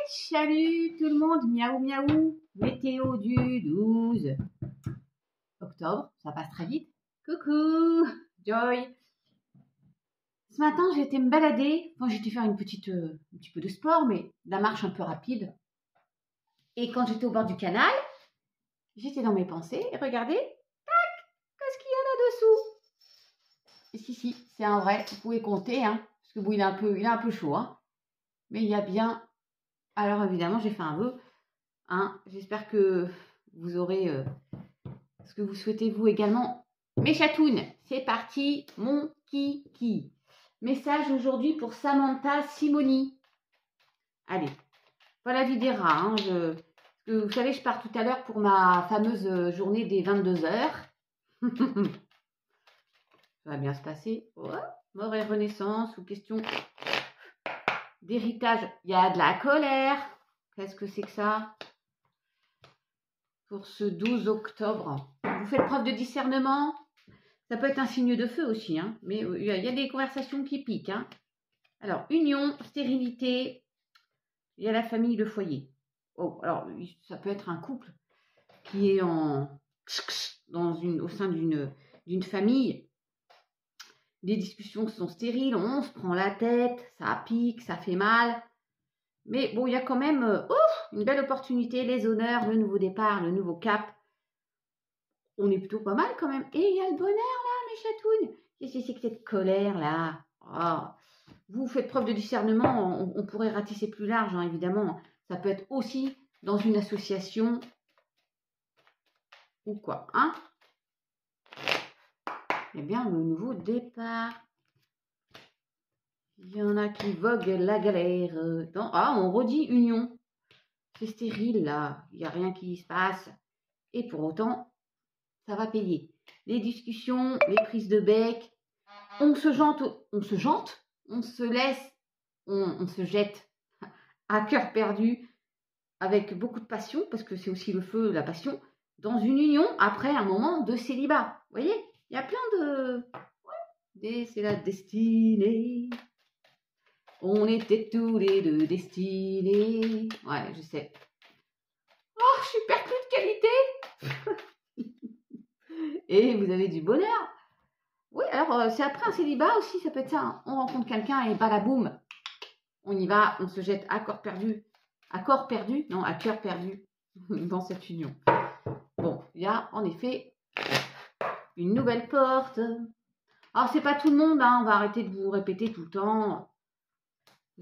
Salut tout le monde, miaou miaou, météo du 12 octobre, ça passe très vite. Coucou, Joy. Ce matin, j'ai été me balader, enfin j'étais faire un petit peu de sport, mais de la marche un peu rapide. Et quand j'étais au bord du canal, j'étais dans mes pensées et regardez, tac, qu'est-ce qu'il y a là-dessous? Et si, c'est un vrai, vous pouvez compter, hein, parce que bon, il est un peu chaud, hein, mais il y a bien. Alors évidemment, j'ai fait un vœu. Hein, j'espère que vous aurez ce que vous souhaitez vous également. Mes chatounes, c'est parti, mon kiki. Message aujourd'hui pour Samantha Simoni. Allez, pas la vie des rats. Hein, vous savez, je pars tout à l'heure pour ma fameuse journée des 22 heures. Ça va bien se passer. Oh, mort et renaissance ou question d'héritage. Il y a de la colère. Qu'est-ce que c'est que ça? Pour ce 12 octobre. Vous faites preuve de discernement. Ça peut être un signe de feu aussi, hein, mais il y a des conversations qui piquent. Hein. Alors, union, stérilité, il y a la famille, le foyer. Oh, alors, ça peut être un couple qui est au sein d'une famille. Des discussions qui sont stériles, on se prend la tête, ça pique, ça fait mal. Mais bon, il y a quand même une belle opportunité, les honneurs, le nouveau départ, le nouveau cap. On est plutôt pas mal quand même. Et il y a le bonheur là, mes chatounes. Qu'est-ce que c'est que cette colère là? Oh. Vous faites preuve de discernement. On pourrait ratisser plus large, hein, évidemment. Ça peut être aussi dans une association ou quoi, hein? Eh bien, le nouveau départ. Il y en a qui voguent la galère. On redit union. C'est stérile là. Il n'y a rien qui se passe. Et pour autant, ça va payer. Les discussions, les prises de bec, on se laisse, on se jette à cœur perdu, avec beaucoup de passion, parce que c'est aussi le feu, la passion, dans une union après un moment de célibat. Vous voyez, il y a plein de... Ouais, c'est la destinée. On était tous les deux destinés. Ouais, je sais. Oh, je suis perclue de qualité. Et vous avez du bonheur. Oui, alors c'est après un célibat aussi, ça peut être ça. Hein. On rencontre quelqu'un et balaboum, on y va, on se jette à cœur perdu dans cette union. Bon, il y a en effet une nouvelle porte. Alors, c'est pas tout le monde, hein, on va arrêter de vous répéter tout le temps.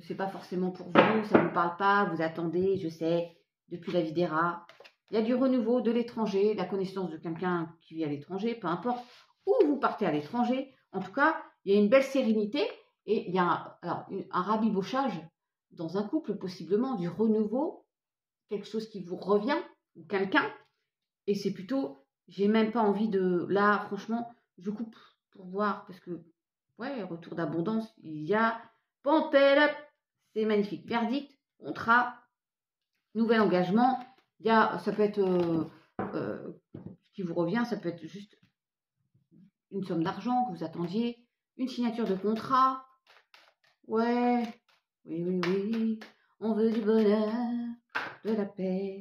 C'est pas forcément pour vous, ça ne vous parle pas, vous attendez, je sais, depuis la vie des rats. Il y a du renouveau de l'étranger, la connaissance de quelqu'un qui vit à l'étranger, peu importe où vous partez à l'étranger. En tout cas, il y a une belle sérénité et il y a un rabibochage dans un couple, possiblement du renouveau, quelque chose qui vous revient, ou quelqu'un. Et c'est plutôt, j'ai même pas envie de... Là, franchement, je coupe pour voir, parce que, ouais, retour d'abondance, il y a... Pantel, c'est magnifique. Verdict, contrat, nouvel engagement. Il y a, ça peut être ce qui vous revient, ça peut être juste une somme d'argent que vous attendiez, une signature de contrat. Ouais, oui, on veut du bonheur, de la paix.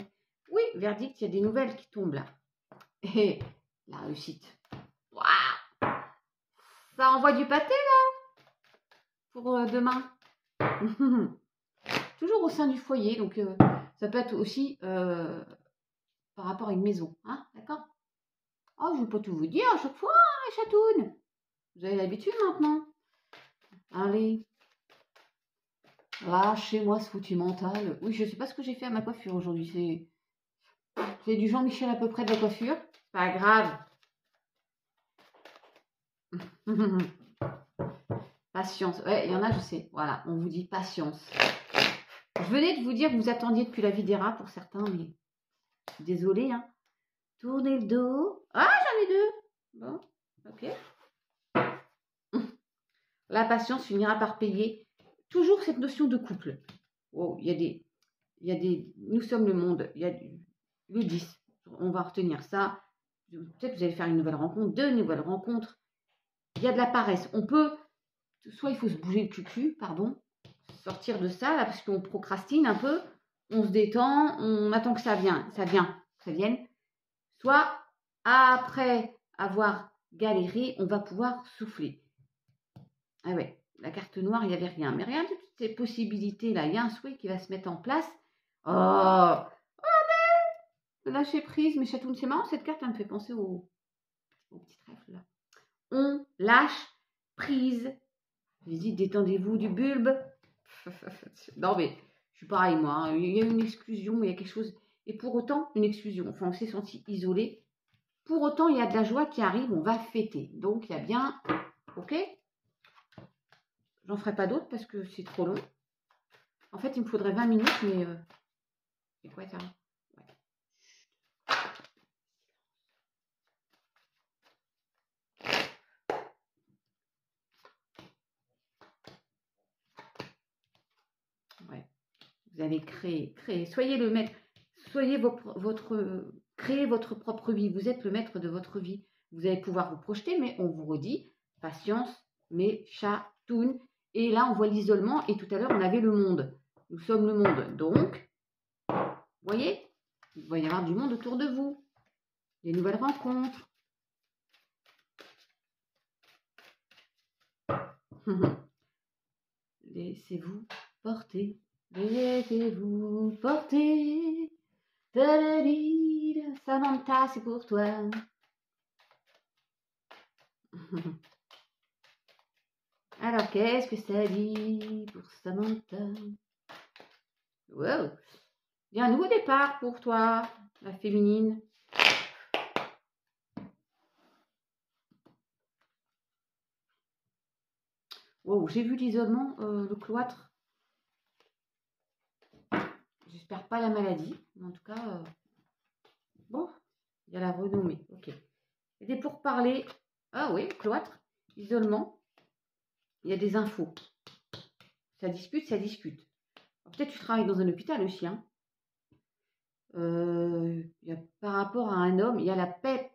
Oui, verdict, il y a des nouvelles qui tombent là. Et la réussite. Waouh, ça envoie du pâté là pour demain. Toujours au sein du foyer, donc ça peut être aussi par rapport à une maison, hein, d'accord? Oh, je ne vais pas tout vous dire à chaque fois, hein, les chatounes. Vous avez l'habitude maintenant. Allez. Lâchez-moi ce foutu mental. Oui, je ne sais pas ce que j'ai fait à ma coiffure aujourd'hui. C'est du Jean-Michel à peu près de la coiffure. Pas grave. Patience. Ouais, il y en a, je sais. Voilà, on vous dit patience. Je venais de vous dire que vous attendiez depuis la vie des rats pour certains, mais désolée. Hein. Tournez le dos. Ah, j'en ai deux. Bon, ok. La patience finira par payer. Toujours cette notion de couple. Oh, il y a des... Nous sommes le monde. Il y a le 10. On va retenir ça. Peut-être vous allez faire une nouvelle rencontre, deux nouvelles rencontres. Il y a de la paresse. On peut... Soit il faut se bouger le cul, pardon. Sortir de ça, là, parce qu'on procrastine un peu. on se détend, on attend que ça vienne. Soit après avoir galéré, on va pouvoir souffler. Ah ouais, la carte noire, il n'y avait rien. Mais regarde toutes ces possibilités-là. Il y a un souhait qui va se mettre en place. Oh, lâcher prise, mes chatounes. C'est marrant, cette carte, elle me fait penser au petit trèfle là. On lâche prise. J'ai dit, détendez-vous du bulbe. Non, mais je suis pareil, moi. Hein. Il y a une exclusion, il y a quelque chose. Et pour autant, une exclusion. Enfin, on s'est senti isolé. Pour autant, il y a de la joie qui arrive. On va fêter. Donc, il y a bien. Ok? J'en ferai pas d'autres parce que c'est trop long. En fait, il me faudrait 20 minutes, mais... c'est quoi ça? Ouais. Vous allez créer. Soyez le maître. Soyez créez votre propre vie. Vous êtes le maître de votre vie. Vous allez pouvoir vous projeter, mais on vous redit, patience, mes chatounes. Et là, on voit l'isolement. Et tout à l'heure, on avait le monde. Nous sommes le monde. Donc, vous voyez, il va y avoir du monde autour de vous. Des nouvelles rencontres. Laissez-vous porter. Laissez-vous porter. Samantha, c'est pour toi. Alors, qu'est-ce que ça dit pour Samantha? Wow. Il y a un nouveau départ pour toi, la féminine. Wow, j'ai vu l'isolement, le cloître. J'espère pas la maladie. Mais en tout cas, bon, il y a la renommée. Ok. Il y a des pourparlers. Ah oui, cloître, isolement. Il y a des infos. Ça dispute, ça discute. Peut-être tu travailles dans un hôpital aussi. Hein. Il y a, par rapport à un homme, il y a la paix.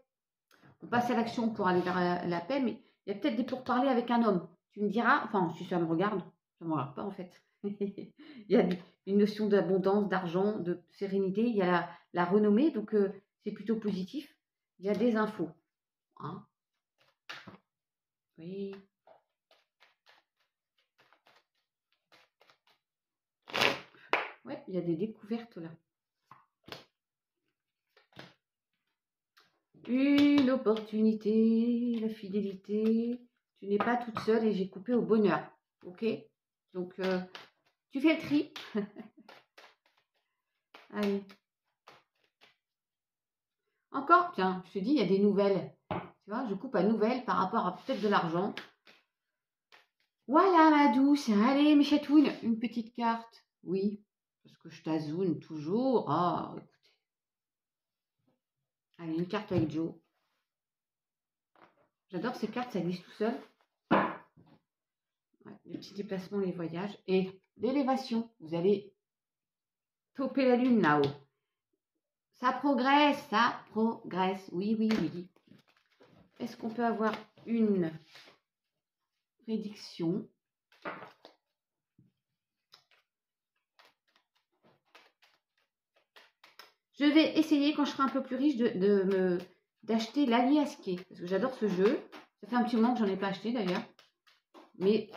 On passe à l'action pour aller vers la paix, mais il y a peut-être des pourparlers avec un homme. Tu me diras, enfin, si ça me regarde, ça ne me regarde pas en fait. Il y a une notion d'abondance, d'argent, de sérénité. Il y a la renommée, donc c'est plutôt positif. Il y a des infos. Hein. Oui. Ouais, il y a des découvertes là. Une opportunité, la fidélité. Tu n'es pas toute seule et j'ai coupé au bonheur. Ok? Donc, tu fais le tri. Allez. Encore, tiens, je te dis, il y a des nouvelles. Tu vois, je coupe à nouvelles par rapport à peut-être de l'argent. Voilà, ma douce. Allez, mes chatounes, une petite carte. Oui, parce que je t'azoune toujours. Ah, écoutez. Allez, une carte avec Joe. J'adore ces cartes, ça glisse tout seul. Ouais, les petits déplacements, les voyages. Et l'élévation. Vous allez toper la lune là-haut. Ça progresse, ça progresse. Oui, oui, oui. Est-ce qu'on peut avoir une prédiction? Je vais essayer, quand je serai un peu plus riche, d'acheter l'Allié Askey. Parce que j'adore ce jeu. Ça fait un petit moment que j'en ai pas acheté d'ailleurs. Mais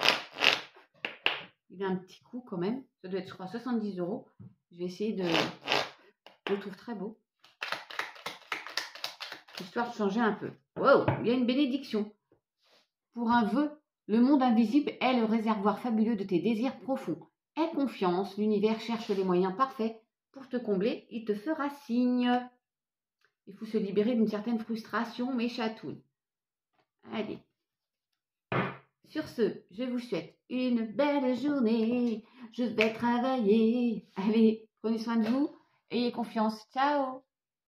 il a un petit coût quand même. Ça doit être, je crois, 70 €. Je vais essayer de... Je le trouve très beau. Histoire de changer un peu. Wow, il y a une bénédiction. Pour un vœu, le monde invisible est le réservoir fabuleux de tes désirs profonds. Aie confiance, l'univers cherche les moyens parfaits pour te combler, il te fera signe. Il faut se libérer d'une certaine frustration, mes chatounes. Allez. Sur ce, je vous souhaite une belle journée. Je vais travailler. Allez, prenez soin de vous. Ayez confiance. Ciao.